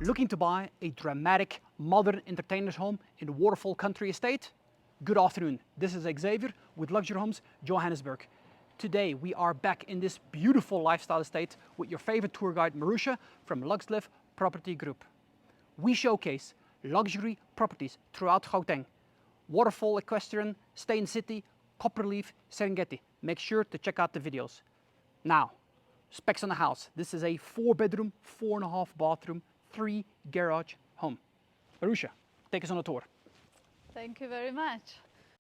Looking to buy a dramatic modern entertainer's home in Waterfall Country Estate? Good afternoon, this is Xavier with Luxury Homes Johannesburg. Today we are back in this beautiful lifestyle estate with your favorite tour guide Marussia from LuxLive Property Group. We showcase luxury properties throughout Gauteng. Waterfall, Equestrian, Stay in City, Copperleaf, Serengeti. Make sure to check out the videos. Now, specs on the house. This is a 4-bedroom, 4.5 bathroom, 3 garage home. Marussia, take us on a tour. Thank you very much.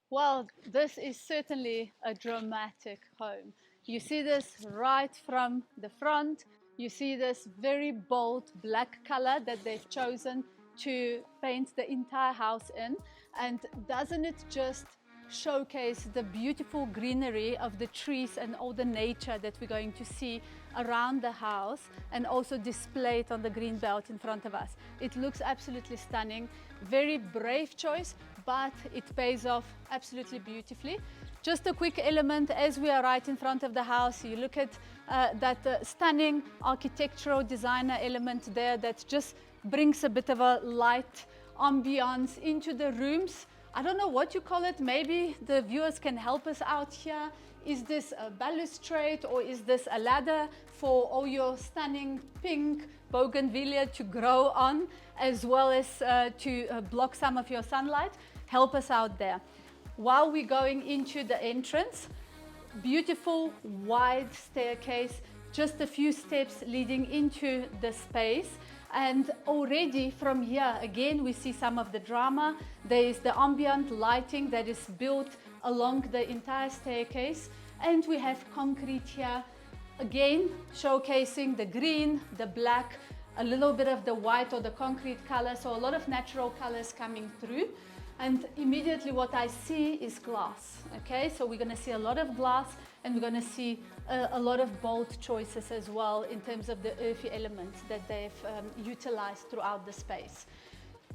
Well, this is certainly a dramatic home. You see this right from the front. You see this very bold black color that they've chosen to paint the entire house in. And doesn't it just showcase the beautiful greenery of the trees and all the nature that we're going to see around the house, and also display it on the green belt in front of us. It looks absolutely stunning. Very brave choice, but it pays off absolutely beautifully. Just a quick element, as we are right in front of the house, you look at that stunning architectural designer element there that just brings a bit of a light ambiance into the rooms. I don't know what you call it. Maybe the viewers can help us out here. Is this a balustrade or is this a ladder for all your stunning pink bougainvillea to grow on, as well as to block some of your sunlight? Help us out there. While we're going into the entrance, beautiful wide staircase, just a few steps leading into the space. And already from here, again, we see some of the drama. There is the ambient lighting that is built along the entire staircase. And we have concrete here, again, showcasing the green, the black, a little bit of the white or the concrete color. So a lot of natural colors coming through. And immediately what I see is glass, okay? So we're gonna see a lot of glass, and we're gonna see a lot of bold choices as well in terms of the earthy elements that they've utilized throughout the space.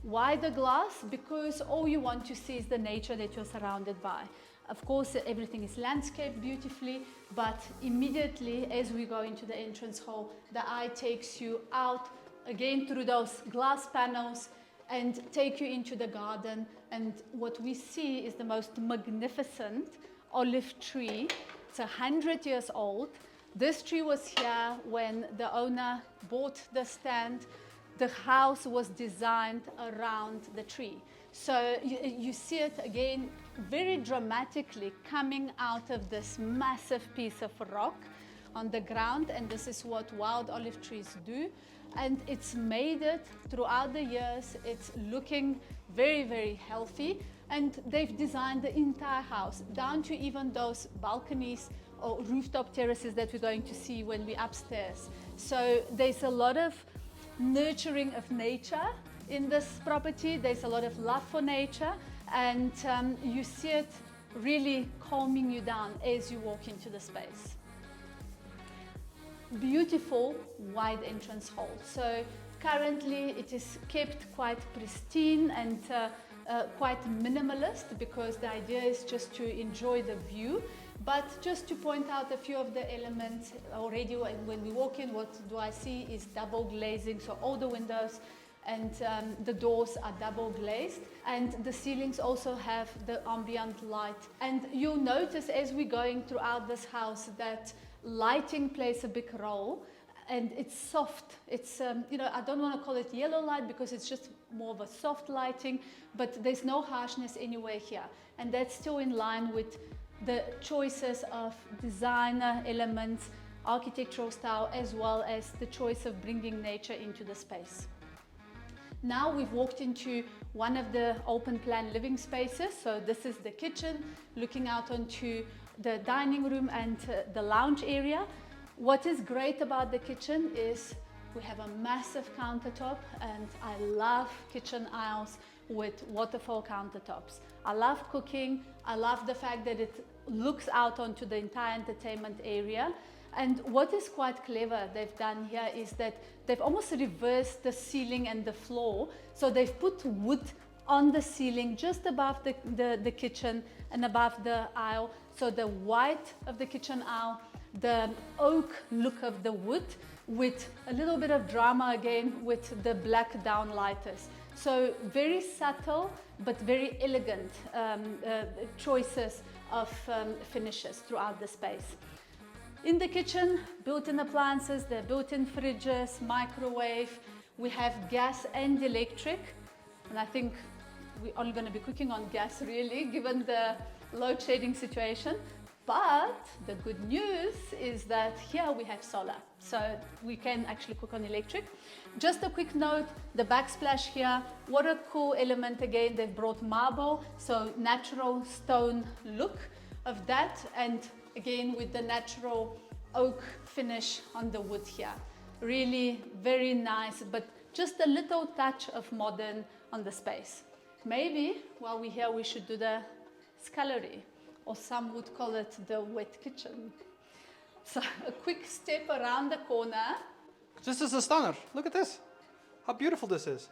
Why the glass? Because all you want to see is the nature that you're surrounded by. Of course, everything is landscaped beautifully, but immediately as we go into the entrance hall, the eye takes you out again through those glass panels and take you into the garden. And what we see is the most magnificent olive tree. It's 100 years old. This tree was here when the owner bought the stand. The house was designed around the tree. So you see it again very dramatically coming out of this massive piece of rock on the ground, and this is what wild olive trees do. And it's made it throughout the years. It's looking very, very healthy. And they've designed the entire house, down to even those balconies or rooftop terraces that we're going to see when we're upstairs. So there's a lot of nurturing of nature in this property. There's a lot of love for nature, and you see it really calming you down as you walk into the space. Beautiful wide entrance hall. So currently it is kept quite pristine and quite minimalist, because the idea is just to enjoy the view. But just to point out a few of the elements already, when we walk in, what do I see is double glazing. So all the windows and the doors are double glazed, and the ceilings also have the ambient light. And you'll notice as we're going throughout this house that lighting plays a big role, and it's soft. It's, you know, I don't want to call it yellow light because it's just more of a soft lighting, but there's no harshness anywhere here. And that's still in line with the choices of designer elements, architectural style, as well as the choice of bringing nature into the space. Now we've walked into one of the open plan living spaces. So this is the kitchen, looking out onto the dining room and the lounge area. What is great about the kitchen is we have a massive countertop, and I love kitchen aisles with waterfall countertops. I love cooking. I love the fact that it looks out onto the entire entertainment area. And what is quite clever they've done here is that they've almost reversed the ceiling and the floor. So they've put wood on the ceiling just above the kitchen and above the aisle. So the white of the kitchen aisle the oak look of the wood with a little bit of drama again with the black downlighters. So very subtle but very elegant choices of finishes throughout the space. In the kitchen, built-in appliances, they're built-in fridges, microwave. We have gas and electric, and I think we're only going to be cooking on gas really, given the load shedding situation. But the good news is that here we have solar, so we can actually cook on electric. Just a quick note, the backsplash here, what a cool element again. They've brought marble, so natural stone look of that, and again with the natural oak finish on the wood here. Really very nice, but just a little touch of modern on the space. Maybe while we're here we should do the scullery, or some would call it the wet kitchen. So a quick step around the corner. This is a stunner. Look at this. How beautiful this is.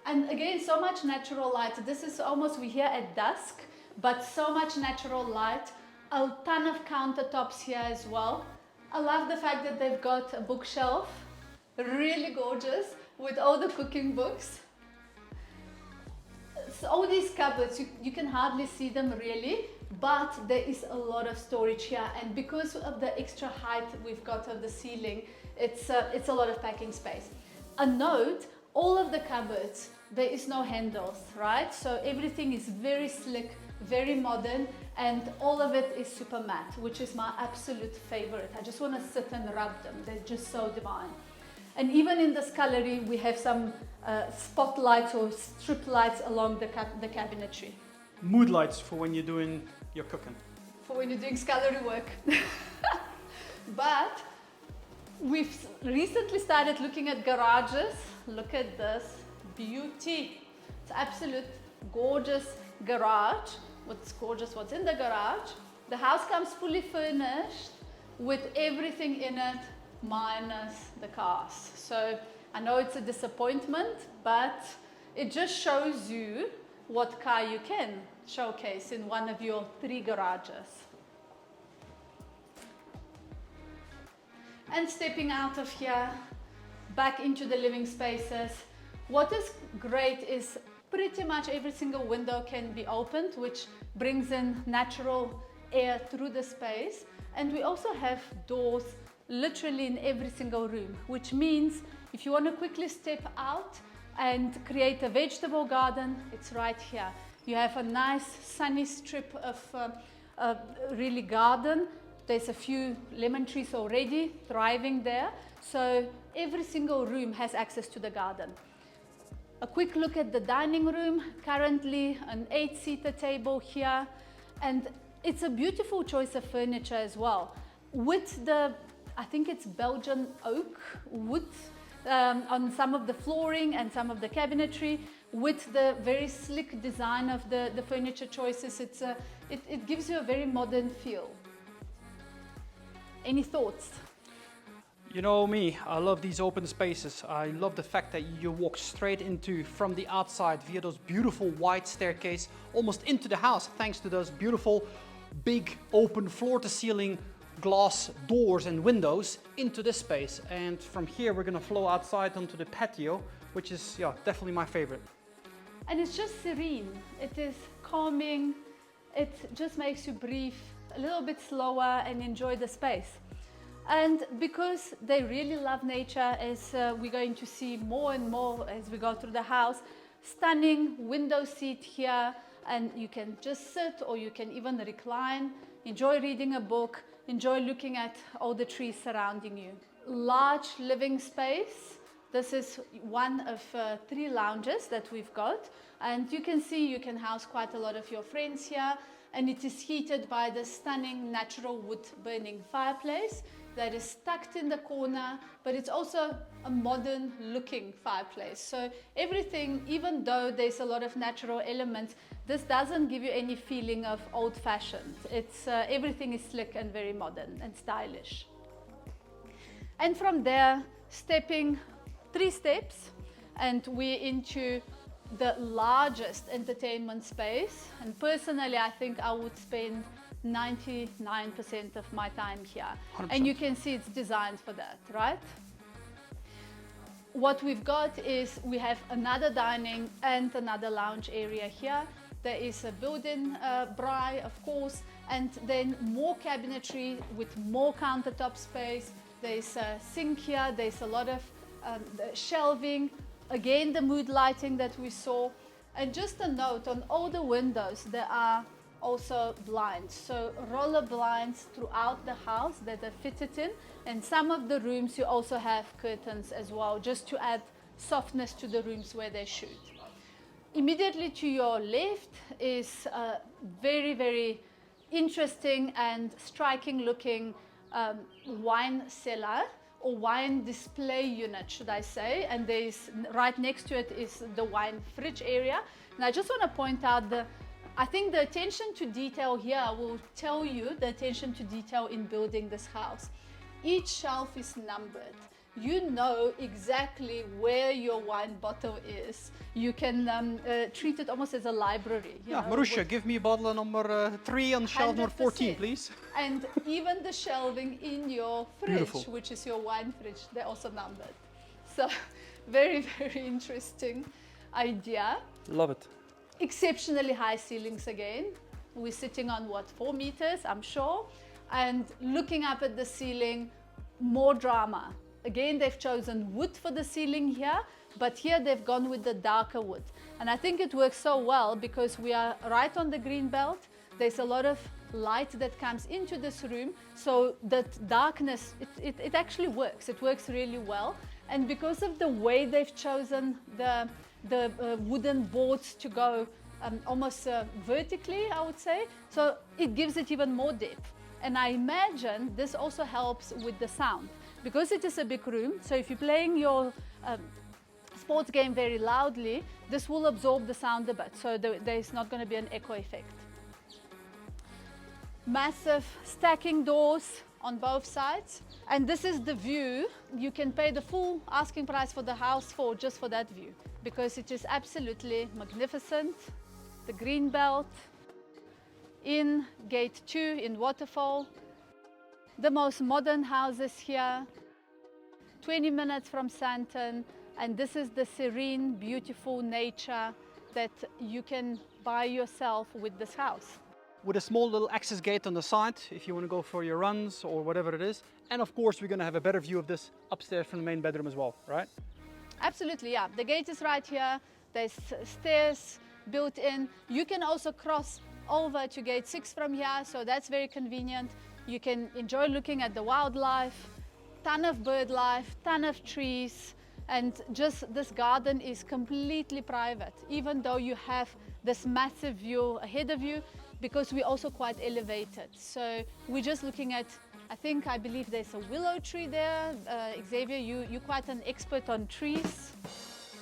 And again, so much natural light. This is almost, we're here at dusk, but so much natural light. A ton of countertops here as well. I love the fact that they've got a bookshelf, really gorgeous, with all the cooking books. So all these cupboards, you can hardly see them really, but there is a lot of storage here, and because of the extra height we've got of the ceiling, it's a lot of packing space. A note, all of the cupboards, there is no handles, right? So everything is very slick, very modern, and all of it is super matte, which is my absolute favorite. I just want to sit and rub them. They're just so divine. And even in the scullery, we have some spotlights or strip lights along the cabinetry. Mood lights for when you're doing your cooking. For when you're doing scullery work. But we've recently started looking at garages. Look at this beauty. It's absolute gorgeous garage. What's gorgeous, what's in the garage. The house comes fully furnished with everything in it, minus the cars. So I know it's a disappointment, but it just shows you what car you can showcase in one of your 3 garages. And stepping out of here, back into the living spaces. What is great is pretty much every single window can be opened, which brings in natural air through the space. And we also have doors literally in every single room, which means if you want to quickly step out and create a vegetable garden, it's right here. You have a nice sunny strip of really garden. There's a few lemon trees already thriving there. So every single room has access to the garden. A quick look at the dining room, currently an 8-seater table here. And it's a beautiful choice of furniture as well. With the, I think it's Belgian oak wood on some of the flooring and some of the cabinetry, with the very slick design of the furniture choices, it gives you a very modern feel. Any thoughts? You know me, I love these open spaces. I love the fact that you walk straight into, from the outside, via those beautiful wide staircase, almost into the house, thanks to those beautiful, big, open floor-to-ceiling glass doors and windows into this space. And from here, we're gonna flow outside onto the patio, which is, yeah, definitely my favorite. And it's just serene. It is calming. It just makes you breathe a little bit slower and enjoy the space. And because they really love nature, as we're going to see more and more as we go through the house, stunning window seat here, and you can just sit or you can even recline, enjoy reading a book, enjoy looking at all the trees surrounding you. Large living space. This is one of 3 lounges that we've got, and you can see you can house quite a lot of your friends here, and it is heated by the stunning natural wood burning fireplace that is tucked in the corner, but it's also a modern looking fireplace. So everything, even though there's a lot of natural elements, this doesn't give you any feeling of old-fashioned. It's everything is slick and very modern and stylish. And from there, stepping 3 steps, and we're into the largest entertainment space. And personally, I think I would spend 99% of my time here. 100%. And you can see it's designed for that, right? What we've got is we have another dining and another lounge area here. There is a built-in braai, of course, and then more cabinetry with more countertop space. There's a sink here, there's a lot of shelving, again the mood lighting that we saw. And just a note, on all the windows there are also blinds, so roller blinds throughout the house that are fitted in, and some of the rooms you also have curtains as well, just to add softness to the rooms where they shoot. Immediately to your left is a very, very interesting and striking looking wine cellar, or wine display unit, should I say, and there's right next to it is the wine fridge area. And I just want to point out I think the attention to detail here will tell you the attention to detail in building this house. Each shelf is numbered. You know exactly where your wine bottle is. You can treat it almost as a library. Yeah, Marussia, give me bottle number 3 on shelf number 14, please. And even the shelving in your fridge, Beautiful. which is your wine fridge, they're also numbered. So very, very interesting idea. Love it. Exceptionally high ceilings again. We're sitting on what, 4 meters, I'm sure. And looking up at the ceiling, more drama. Again, they've chosen wood for the ceiling here, but here they've gone with the darker wood. And I think it works so well because we are right on the green belt. There's a lot of light that comes into this room, so that darkness, it actually works. It works really well. And because of the way they've chosen the wooden boards to go almost vertically, I would say, so it gives it even more depth. And I imagine this also helps with the sound, because it is a big room. So if you're playing your sports game very loudly, this will absorb the sound a bit, so there's not going to be an echo effect. Massive stacking doors on both sides, and this is the view. You can pay the full asking price for the house just for that view, because it is absolutely magnificent. The green belt in gate 2 in Waterfall, the most modern houses here, 20 minutes from Sandton, and this is the serene, beautiful nature that you can buy yourself with this house. With a small little access gate on the side if you want to go for your runs or whatever it is. And of course we're going to have a better view of this upstairs from the main bedroom as well, right? Absolutely, yeah. The gate is right here. There's stairs built in. You can also cross over to gate 6 from here, so that's very convenient. You can enjoy looking at the wildlife, ton of bird life, ton of trees, and just this garden is completely private, even though you have this massive view ahead of you, because we're also quite elevated. So we're just looking at, I believe there's a willow tree there. Xavier, you're quite an expert on trees.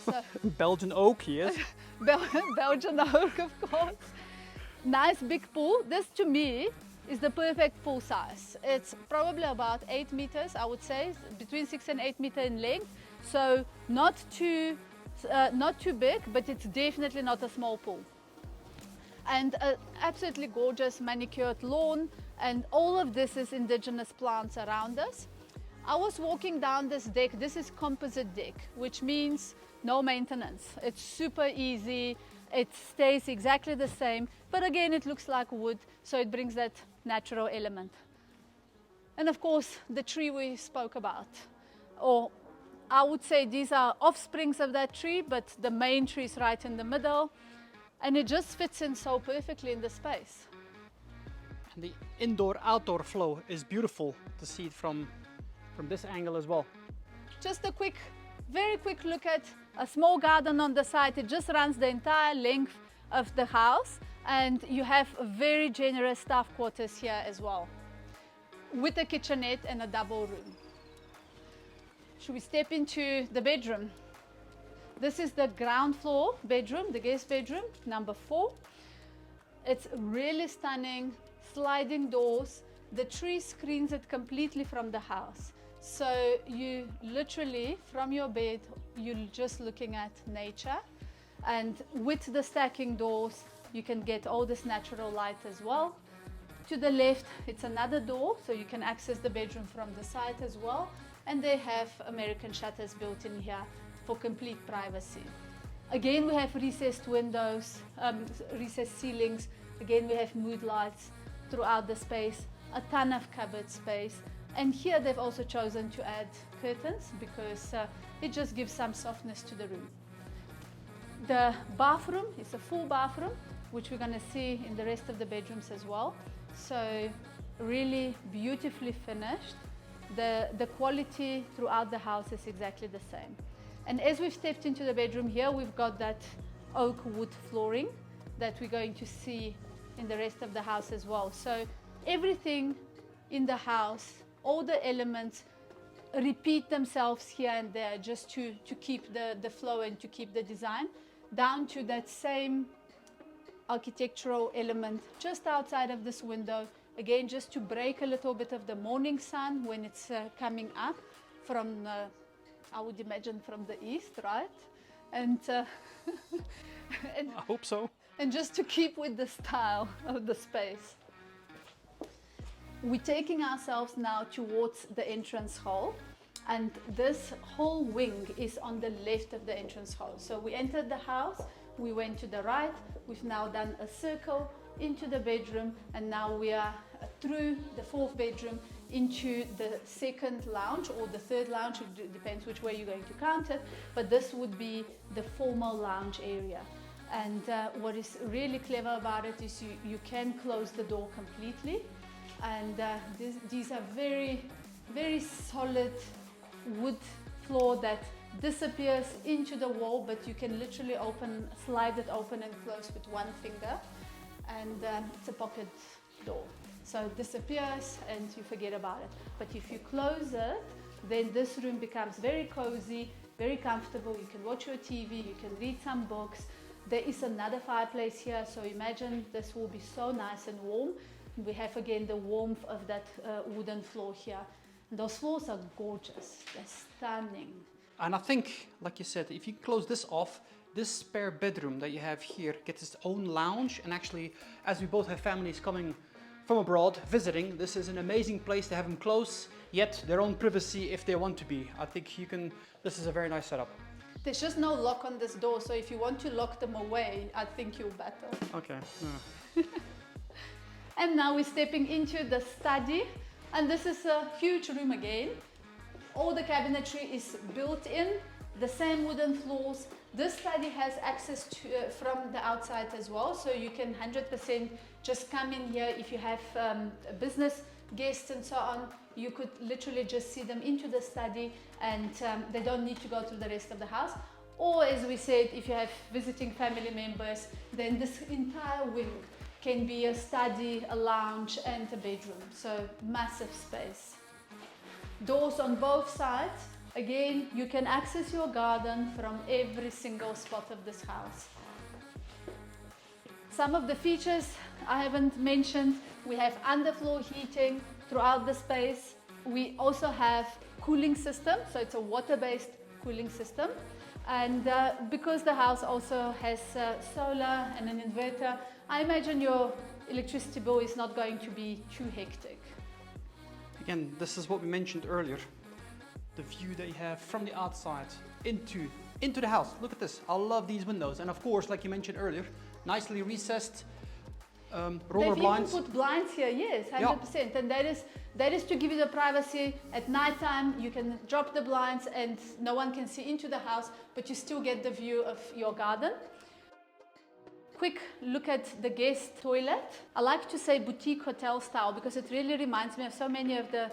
So Belgian oak, yes. Belgian oak, of course. Nice big pool. This to me is the perfect pool size. It's probably about 8 meters, I would say, between 6 and 8 meters in length. So not too big, but it's definitely not a small pool. And absolutely gorgeous manicured lawn, and all of this is indigenous plants around us. I was walking down this deck. This is composite deck, which means no maintenance. It's super easy. It stays exactly the same, but again, it looks like wood, so it brings that natural element. And of course, the tree we spoke about, or I would say these are offsprings of that tree, but the main tree is right in the middle, and it just fits in so perfectly in the space. And the indoor-outdoor flow is beautiful to see it from this angle as well. Just a very quick look at a small garden on the side. It just runs the entire length of the house, and you have very generous staff quarters here as well, with a kitchenette and a double room. Should we step into the bedroom? This is the ground floor bedroom, the guest bedroom, number 4. It's really stunning, sliding doors. The tree screens it completely from the house. So you literally, from your bed, you're just looking at nature. And with the stacking doors, you can get all this natural light as well. To the left, it's another door, so you can access the bedroom from the side as well. And they have American shutters built in here for complete privacy. Again, we have recessed windows, recessed ceilings. Again, we have mood lights throughout the space, a ton of cupboard space. And here they've also chosen to add curtains because it just gives some softness to the room. The bathroom is a full bathroom, which we're going to see in the rest of the bedrooms as well. So really beautifully finished. The quality throughout the house is exactly the same. And as we've stepped into the bedroom here, we've got that oak wood flooring that we're going to see in the rest of the house as well. So everything in the house, all the elements repeat themselves here and there just to keep the flow and to keep the design, down to that same architectural element just outside of this window, again just to break a little bit of the morning sun when it's coming up from, I would imagine from the east, right? And, and I hope so. And just to keep with the style of the space. We're taking ourselves now towards the entrance hall, and this whole wing is on the left of the entrance hall. So we entered the house, we went to the right, we've now done a circle into the bedroom, and now we are through the fourth bedroom into the second lounge or the third lounge, it depends which way you're going to count it, but this would be the formal lounge area. And what is really clever about it is you can close the door completely, and these are very, very solid wood floor that disappears into the wall, but you can literally slide it open and close with one finger, and it's a pocket door. So it disappears and you forget about it. But if you close it, then this room becomes very cozy, very comfortable. You can watch your TV, you can read some books. There is another fireplace here, so imagine this will be so nice and warm. We have again the warmth of that wooden floor here. And those floors are gorgeous, they're stunning. And I think, like you said, if you close this off, this spare bedroom that you have here gets its own lounge. And actually, as we both have families coming from abroad visiting, this is an amazing place to have them close, yet their own privacy if they want to be. I think this is a very nice setup. There's just no lock on this door, so if you want to lock them away, I think you'll battle. Okay. And now we're stepping into the study, and this is a huge room again. All the cabinetry is built in, the same wooden floors. This study has access to, from the outside as well, so you can 100% just come in here. If you have business guests and so on, you could literally just see them into the study, and they don't need to go through the rest of the house. Or as we said, if you have visiting family members, then this entire wing can be a study, a lounge and a bedroom. So massive space. Doors on both sides. Again, you can access your garden from every single spot of this house. Some of the features I haven't mentioned. We have underfloor heating throughout the space. We also have cooling system, so it's a water-based cooling system. And because the house also has solar and an inverter, I imagine your electricity bill is not going to be too hectic. Again, this is what we mentioned earlier. The view that you have from the outside into the house. Look at this. I love these windows. And of course, like you mentioned earlier, nicely recessed roller blinds. They've even put blinds here, yes, 100%. Yeah. And that is to give you the privacy. At night time, you can drop the blinds and no one can see into the house, but you still get the view of your garden. Quick look at the guest toilet. I like to say boutique hotel style because it really reminds me of so many of the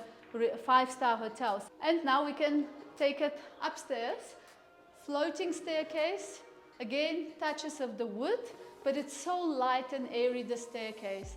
five-star hotels. And now we can take it upstairs. Floating staircase. Again, touches of the wood, but it's so light and airy, the staircase.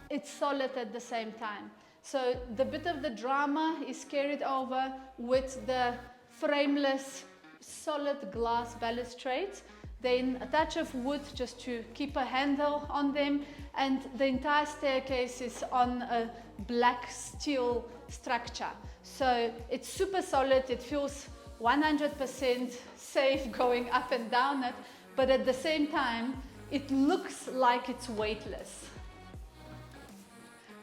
It's solid at the same time. So the bit of the drama is carried over with the frameless, solid glass balustrades. Then a touch of wood just to keep a handle on them, and the entire staircase is on a black steel structure. So it's super solid, it feels 100% safe going up and down it, but at the same time, it looks like it's weightless.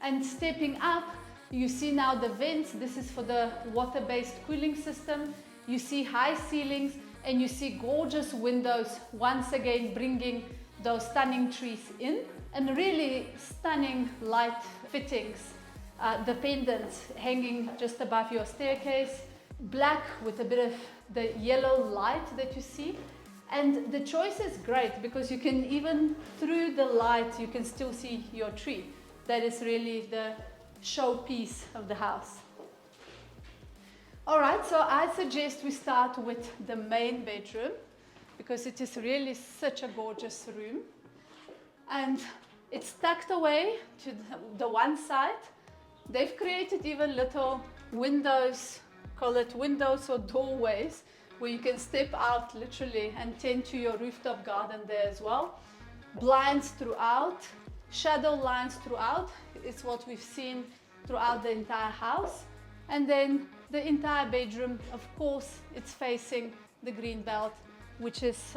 And stepping up, you see now the vents. This is for the water-based cooling system. You see high ceilings and you see gorgeous windows, once again bringing those stunning trees in, and really stunning light fittings. The pendants hanging just above your staircase, black with a bit of the yellow light that you see. And the choice is great because you can even, through the light, you can still see your tree. That is really the showpiece of the house. All right, so I suggest we start with the main bedroom because it is really such a gorgeous room. And it's tucked away to the one side. They've created even little windows, call it windows or doorways, where you can step out literally and tend to your rooftop garden there as well. Blinds throughout, shadow lines throughout. It's what we've seen throughout the entire house. And then the entire bedroom, of course, it's facing the green belt, which is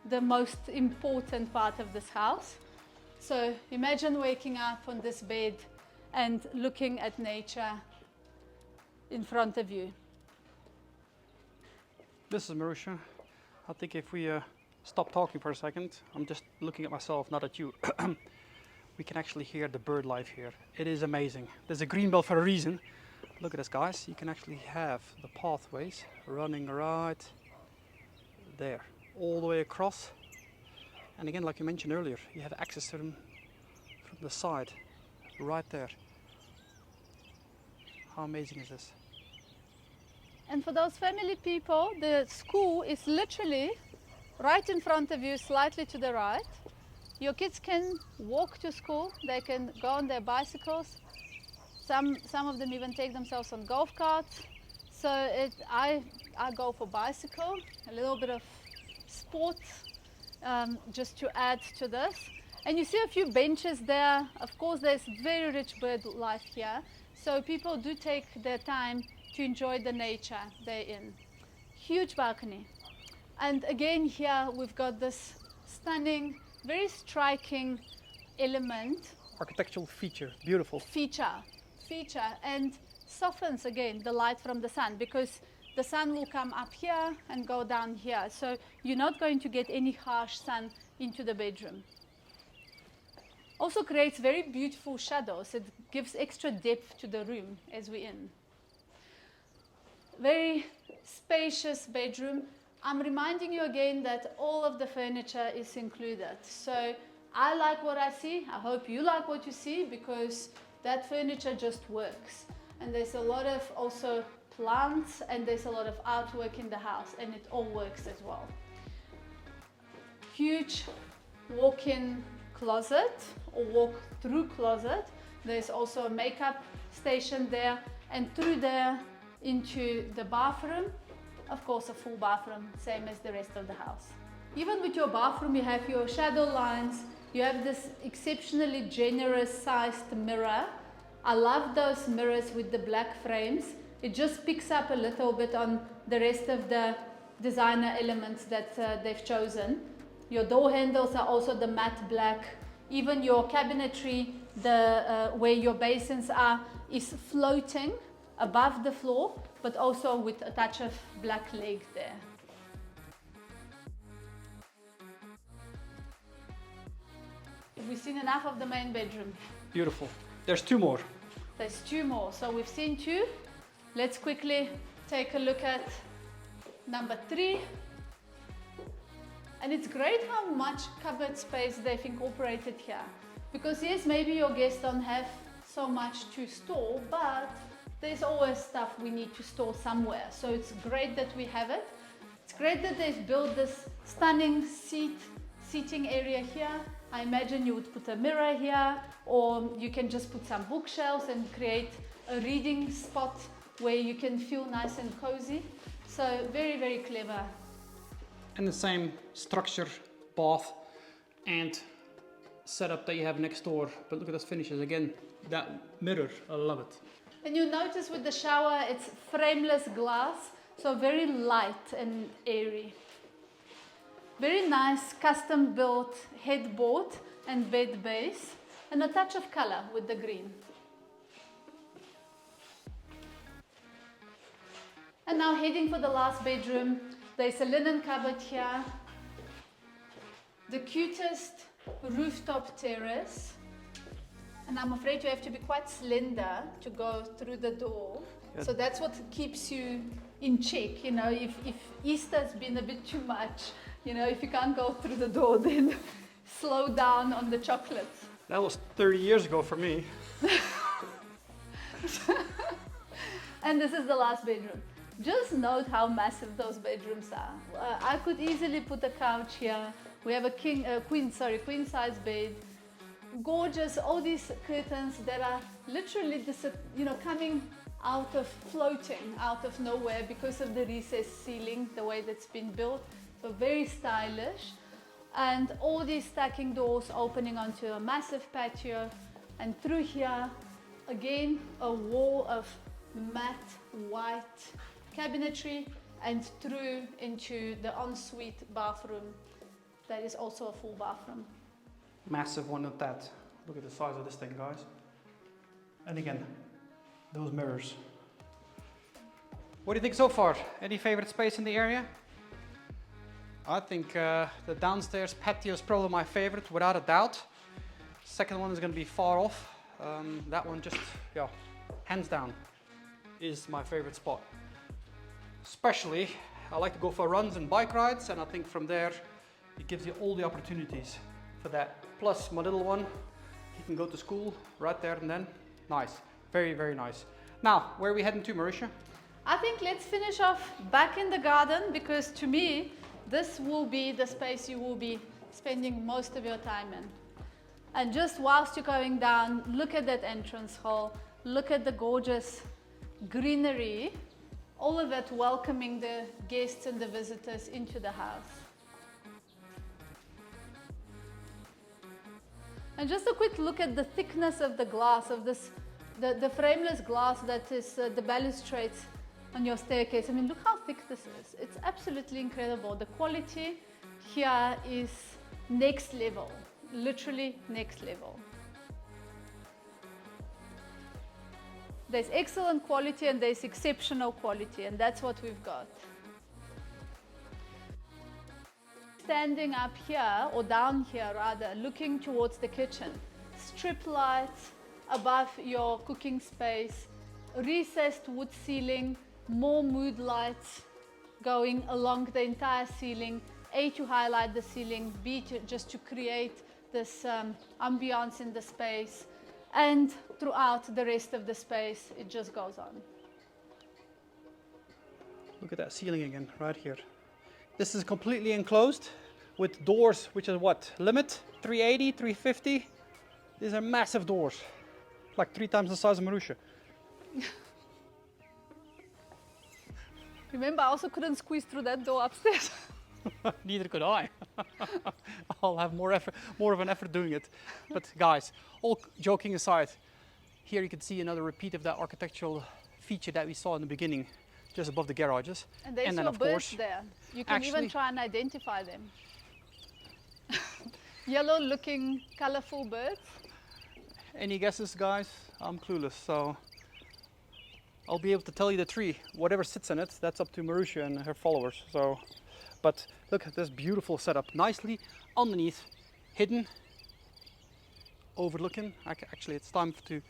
the most important part of this house. So imagine waking up on this bed and looking at nature in front of you. This is Marussia. I think if we stop talking for a second, I'm just looking at myself, not at you. We can actually hear the bird life here. It is amazing. There's a green belt for a reason. Look at this, guys. You can actually have the pathways running right there, all the way across. And again, like you mentioned earlier, you have access to them from the side, right there. How amazing is this? And for those family people, the school is literally right in front of you, slightly to the right. Your kids can walk to school, they can go on their bicycles. Some of them even take themselves on golf carts. So I go for bicycle, a little bit of sport, just to add to this. And you see a few benches there. Of course, there's very rich bird life here. So people do take their time to enjoy the nature they're in. Huge balcony. And again here we've got this stunning, very striking element. Architectural feature, beautiful. Feature, and softens again the light from the sun, because the sun will come up here and go down here. So you're not going to get any harsh sun into the bedroom. Also creates very beautiful shadows. It gives extra depth to the room as we're in. Very spacious bedroom. I'm reminding you again that all of the furniture is included. So I like what I see. I hope you like what you see, because that furniture just works. And there's a lot of also plants, and there's a lot of artwork in the house, and it all works as well. Huge walk-in closet or walk-through closet. There's also a makeup station there, and through there into the bathroom. Of course, a full bathroom, same as the rest of the house. Even with your bathroom, you have your shadow lines. You have this exceptionally generous sized mirror. I love those mirrors with the black frames. It just picks up a little bit on the rest of the designer elements that they've chosen. Your door handles are also the matte black. Even your cabinetry, where your basins are, is floating above the floor, but also with a touch of black leg there. We've seen enough of the main bedroom. Beautiful. There's two more. There's two more. So we've seen two. Let's quickly take a look at number 3. And it's great how much cupboard space they've incorporated here. Because yes, maybe your guests don't have so much to store, but there's always stuff we need to store somewhere. So it's great that we have it. It's great that they've built this stunning seating area here. I imagine you would put a mirror here, or you can just put some bookshelves and create a reading spot where you can feel nice and cozy. So very, very clever. And the same structure, bath and setup that you have next door. But look at those finishes again. That mirror, I love it. And you notice with the shower, it's frameless glass, so very light and airy. Very nice custom built headboard and bed base, and a touch of color with the green. And now heading for the last bedroom, there's a linen cupboard here. The cutest rooftop terrace. And I'm afraid you have to be quite slender to go through the door. So that's what keeps you in check, you know, if Easter's been a bit too much, you know, if you can't go through the door, then slow down on the chocolates. That was 30 years ago for me. And this is the last bedroom. Just note how massive those bedrooms are. I could easily put a couch here. We have a queen size bed. Gorgeous, all these curtains that are literally, you know, floating out of nowhere because of the recessed ceiling, the way that's been built. So very stylish. And all these stacking doors opening onto a massive patio. And through here, again, a wall of matte white cabinetry, and through into the ensuite bathroom. That is also a full bathroom. Massive one at that. Look at the size of this thing, guys. And again, those mirrors. What do you think so far? Any favorite space in the area? I think the downstairs patio is probably my favorite, without a doubt. Second one is going to be far off. That one just, yeah, hands down, is my favorite spot. Especially, I like to go for runs and bike rides, and I think from there, it gives you all the opportunities for that. Plus, my little one, he can go to school right there and then. Nice, very, very nice. Now, where are we heading to, Marussia? I think let's finish off back in the garden, because to me, this will be the space you will be spending most of your time in. And just whilst you're going down, look at that entrance hall, look at the gorgeous greenery, all of that welcoming the guests and the visitors into the house. And just a quick look at the thickness of the glass, of this, the frameless glass that is the balustrades on your staircase. I mean, look how thick this is. It's absolutely incredible. The quality here is next level, literally next level. There's excellent quality and there's exceptional quality, and that's what we've got. Standing up here, or down here rather, looking towards the kitchen. Strip lights above your cooking space, recessed wood ceiling, more mood lights going along the entire ceiling, A, to highlight the ceiling, B, just to create this ambiance in the space, and throughout the rest of the space, it just goes on. Look at that ceiling again, right here. This is completely enclosed with doors, which is what? Limit? 380, 350? These are massive doors, like 3 times the size of Marussia. Remember, I also couldn't squeeze through that door upstairs. Neither could I. I'll have more of an effort doing it. But guys, all joking aside, here you can see another repeat of that architectural feature that we saw in the beginning, just above the garages. And there's your birds there. You can even try and identify them. Yellow looking, colorful birds. Any guesses, guys? I'm clueless, so I'll be able to tell you the tree. Whatever sits in it, that's up to Marussia and her followers. So, but look at this beautiful setup, nicely underneath, hidden, overlooking. Actually, it's time to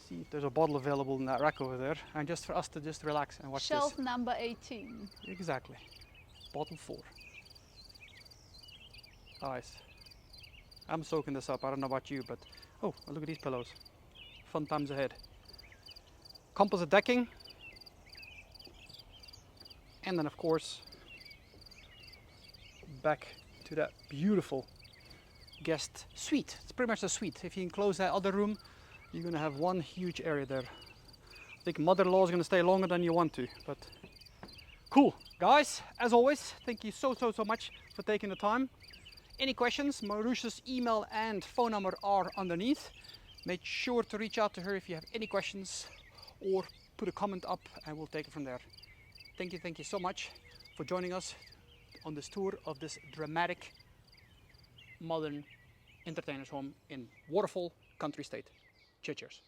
see if there's a bottle available in that rack over there, and just for us to just relax and watch Shelf this. number 18. Exactly, bottle 4. Nice. I'm soaking this up. I don't know about you, but oh, look at these pillows. Fun times ahead. Composite decking, and then of course back to that beautiful guest suite. It's pretty much a suite. If you enclose that other room, you're gonna have one huge area there. I think mother-in-law is gonna stay longer than you want to, but cool. Guys, as always, thank you so much for taking the time. Any questions? Marussia's email and phone number are underneath. Make sure to reach out to her if you have any questions, or put a comment up and we'll take it from there. Thank you so much for joining us on this tour of this dramatic modern entertainer's home in Waterfall Country Estate. Cheers.